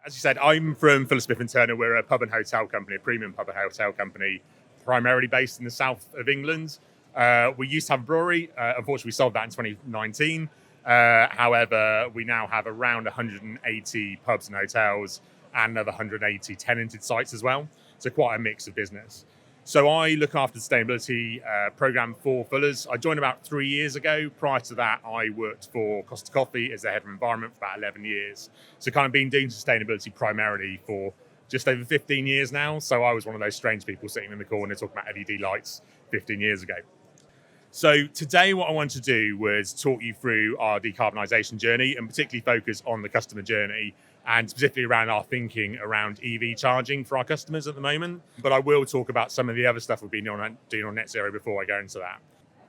As you said, I'm from Fuller Smith & Turner. We're a pub and hotel company, a premium pub and hotel company, primarily based in the south of England. We used to have a brewery. Unfortunately, we sold that in 2019. However, we now have around 180 pubs and hotels and another 180 tenanted sites as well. So quite a mix of business. So I look after the sustainability program for Fuller's. I joined about 3 years ago. Prior to that, I worked for Costa Coffee as the head of environment for about 11 years. So kind of been doing sustainability primarily for just over 15 years now. So I was one of those strange people sitting in the corner talking about LED lights 15 years ago. So today what I wanted to do was talk you through our decarbonisation journey and particularly focus on the customer journey and specifically around our thinking around EV charging for our customers at the moment. But I will talk about some of the other stuff we've been doing on net zero before I go into that.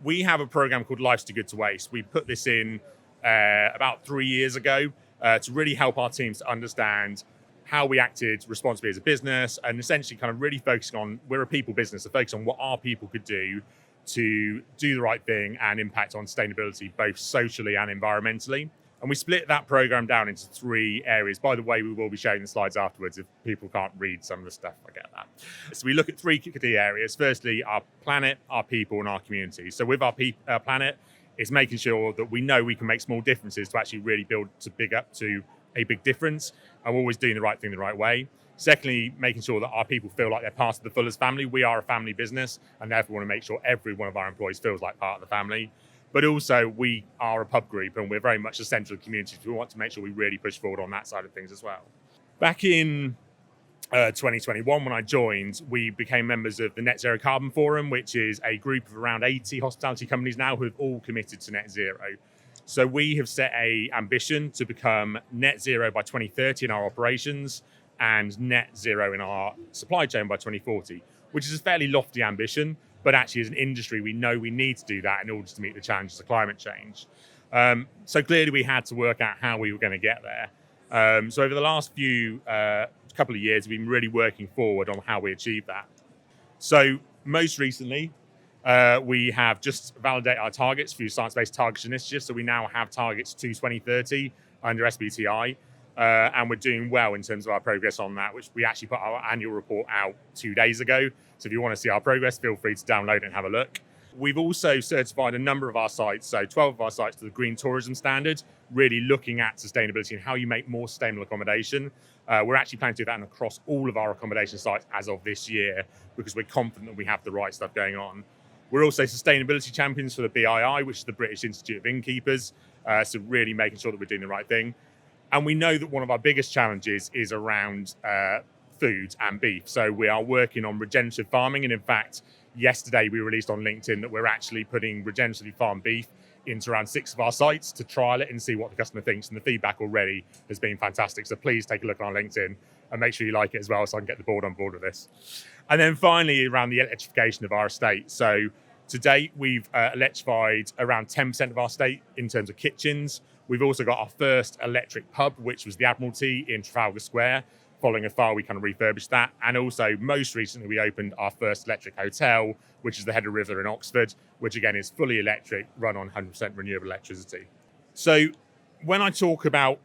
We have a program called Life's Too Good to Waste. We put this in about 3 years ago to really help our teams to understand how we acted responsibly as a business and essentially kind of really focusing on, we're a people business, so focus on what our people could do to do the right thing and impact on sustainability, both socially and environmentally. And we split that program down into 3 areas. By the way, we will be sharing the slides afterwards if people can't read some of the stuff, I get that. So we look at 3 key areas. Firstly, our planet, our people, and our community. So with our planet, it's making sure that we know we can make small differences to actually really build to big up to a big difference. And we're always doing the right thing the right way. Secondly, making sure that our people feel like they're part of the Fuller's family. We are a family business and therefore want to make sure every one of our employees feels like part of the family. But also we are a pub group and we're very much a central community. So we want to make sure we really push forward on that side of things as well. Back in 2021, when I joined, we became members of the Net Zero Carbon Forum, which is a group of around 80 hospitality companies now who have all committed to net zero. So we have set an ambition to become net zero by 2030 in our operations and net zero in our supply chain by 2040, which is a fairly lofty ambition, but actually as an industry, we know we need to do that in order to meet the challenges of climate change. So clearly we had to work out how we were going to get there. So over the last couple of years, we've been really working forward on how we achieve that. So most recently, we have just validated our targets through Science Based Targets Initiative. So we now have targets to 2030 under SBTI. And we're doing well in terms of our progress on that, which we actually put our annual report out 2 days ago. So if you want to see our progress, feel free to download it and have a look. We've also certified a number of our sites, so 12 of our sites to the Green Tourism Standard, really looking at sustainability and how you make more sustainable accommodation. We're actually planning to do that across all of our accommodation sites as of this year because we're confident that we have the right stuff going on. We're also sustainability champions for the BII, which is the British Institute of Innkeepers, so really making sure that we're doing the right thing. And we know that one of our biggest challenges is around food and beef. So we are working on regenerative farming. And in fact, yesterday we released on LinkedIn that we're actually putting regeneratively farmed beef into around 6 of our sites to trial it and see what the customer thinks. And the feedback already has been fantastic. So please take a look on our LinkedIn and make sure you like it as well so I can get the board on board with this. And then finally, around the electrification of our estate. So to date, we've electrified around 10% of our estate in terms of kitchens. We've also got our first electric pub, which was the Admiralty in Trafalgar Square. Following a fire, we kind of refurbished that. And also, most recently, we opened our first electric hotel, which is the Head of River in Oxford, which again is fully electric, run on 100% renewable electricity. So when I talk about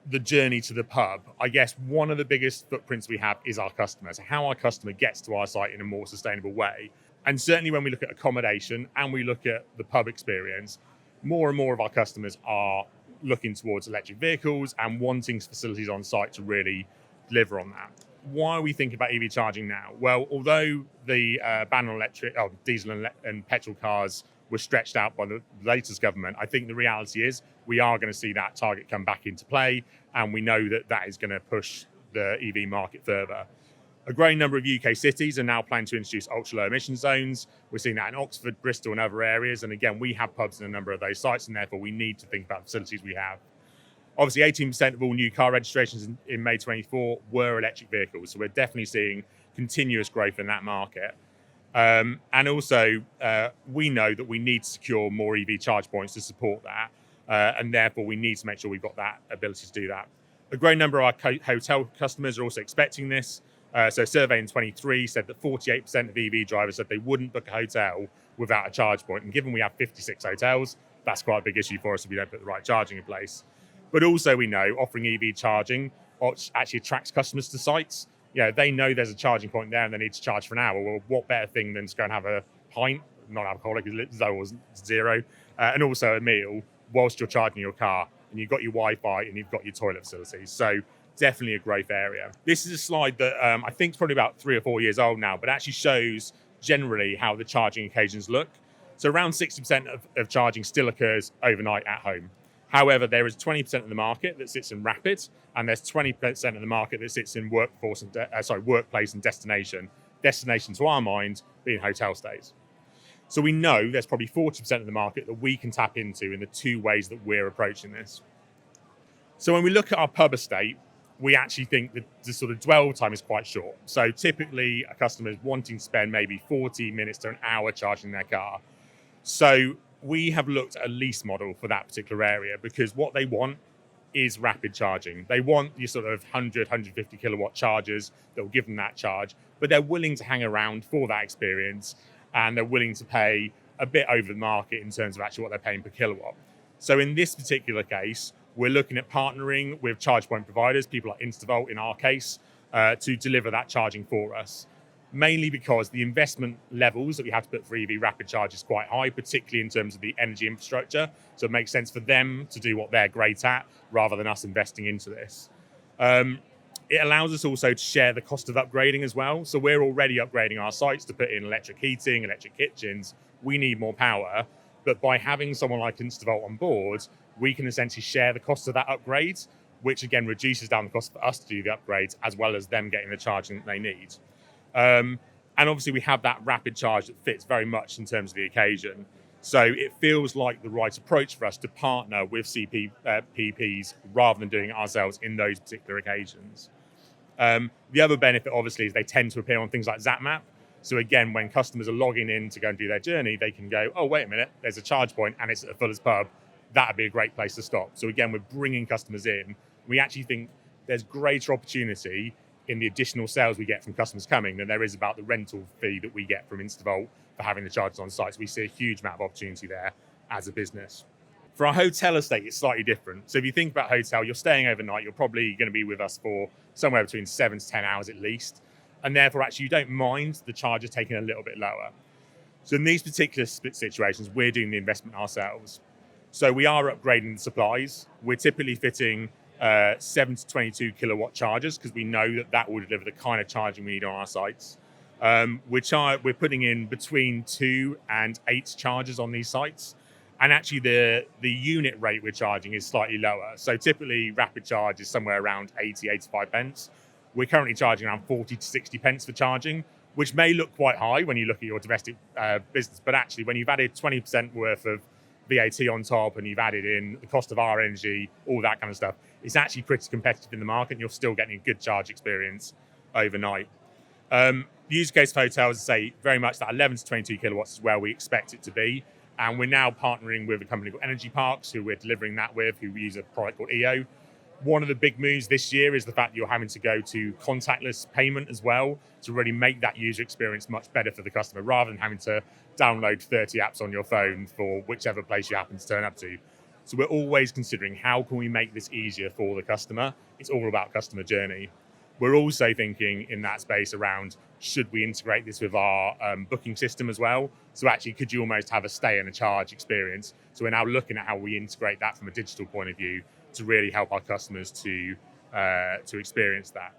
the journey to the pub, I guess one of the biggest footprints we have is our customers, how our customer gets to our site in a more sustainable way. And certainly when we look at accommodation and we look at the pub experience, more and more of our customers are looking towards electric vehicles and wanting facilities on site to really deliver on that. Why are we thinking about EV charging now? Well, although the ban on diesel and petrol cars was stretched out by the latest government, I think the reality is we are going to see that target come back into play, and we know that that is going to push the EV market further. A growing number of UK cities are now planning to introduce ultra-low emission zones. We're seeing that in Oxford, Bristol and other areas. And again, we have pubs in a number of those sites, and therefore we need to think about the facilities we have. Obviously, 18% of all new car registrations in May 24 were electric vehicles. So we're definitely seeing continuous growth in that market. And also, we know that we need to secure more EV charge points to support that. And therefore, we need to make sure we've got that ability to do that. A growing number of our hotel customers are also expecting this. So a survey in 23 said that 48% of EV drivers said they wouldn't book a hotel without a charge point. And given we have 56 hotels, that's quite a big issue for us if we don't put the right charging in place. But also we know offering EV charging actually attracts customers to sites. They know there's a charging point there and they need to charge for an hour. Well, what better thing than to go and have a pint, non-alcoholic, or zero, and also a meal whilst you're charging your car, and you've got your Wi-Fi and you've got your toilet facilities. So definitely a growth area. This is a slide that I think is probably about 3 or 4 years old now, but actually shows generally how the charging occasions look. So around 60% of charging still occurs overnight at home. However, there is 20% of the market that sits in rapid, and there's 20% of the market that sits in workplace and destination. Destination, to our mind, being hotel stays. So we know there's probably 40% of the market that we can tap into in the 2 ways that we're approaching this. So when we look at our pub estate, we actually think that the sort of dwell time is quite short. So typically a customer is wanting to spend maybe 40 minutes to an hour charging their car. So we have looked at a lease model for that particular area, because what they want is rapid charging. They want your sort of 100, 150 kilowatt chargers that will give them that charge, but they're willing to hang around for that experience, and they're willing to pay a bit over the market in terms of actually what they're paying per kilowatt. So in this particular case, we're looking at partnering with charge point providers, people like Instavolt in our case, to deliver that charging for us. Mainly because the investment levels that we have to put for EV rapid charge is quite high, particularly in terms of the energy infrastructure. So it makes sense for them to do what they're great at rather than us investing into this. It allows us also to share the cost of upgrading as well. So we're already upgrading our sites to put in electric heating, electric kitchens. We need more power. But by having someone like Instavolt on board, we can essentially share the cost of that upgrade, which again reduces down the cost for us to do the upgrades, as well as them getting the charging that they need. And obviously we have that rapid charge that fits very much in terms of the occasion. So it feels like the right approach for us to partner with PPs rather than doing it ourselves in those particular occasions. The other benefit, obviously, is they tend to appear on things like ZapMap. So again, when customers are logging in to go and do their journey, they can go, oh, wait a minute, there's a charge point and it's at a Fuller's pub. That'd be a great place to stop. So again, we're bringing customers in. We actually think there's greater opportunity in the additional sales we get from customers coming than there is about the rental fee that we get from Instavolt for having the chargers on site. So we see a huge amount of opportunity there as a business. For our hotel estate, it's slightly different. So if you think about hotel, you're staying overnight, you're probably going to be with us for somewhere between 7 to 10 hours at least. And therefore, actually, you don't mind the charger taking a little bit lower. So in these particular situations, we're doing the investment ourselves. So we are upgrading the supplies. We're typically fitting 7 to 22 kilowatt chargers, because we know that that will deliver the kind of charging we need on our sites. We're putting in between 2 and 8 chargers on these sites. And actually the unit rate we're charging is slightly lower. So typically rapid charge is somewhere around 80, 85 pence. We're currently charging around 40 to 60 pence for charging, which may look quite high when you look at your domestic business. But actually, when you've added 20% worth of VAT on top and you've added in the cost of our energy, all that kind of stuff, it's actually pretty competitive in the market, and you're still getting a good charge experience overnight. The use case for hotels, say, very much that 11 to 22 kilowatts is where we expect it to be. And we're now partnering with a company called Energy Parks, who we're delivering that with, who use a product called EO. One of the big moves this year is the fact that you're having to go to contactless payment as well to really make that user experience much better for the customer, rather than having to download 30 apps on your phone for whichever place you happen to turn up to. So we're always considering, how can we make this easier for the customer? It's all about customer journey. We're also thinking in that space around, should we integrate this with our booking system as well? So actually, could you almost have a stay and a charge experience? So we're now looking at how we integrate that from a digital point of view to really help our customers to experience that.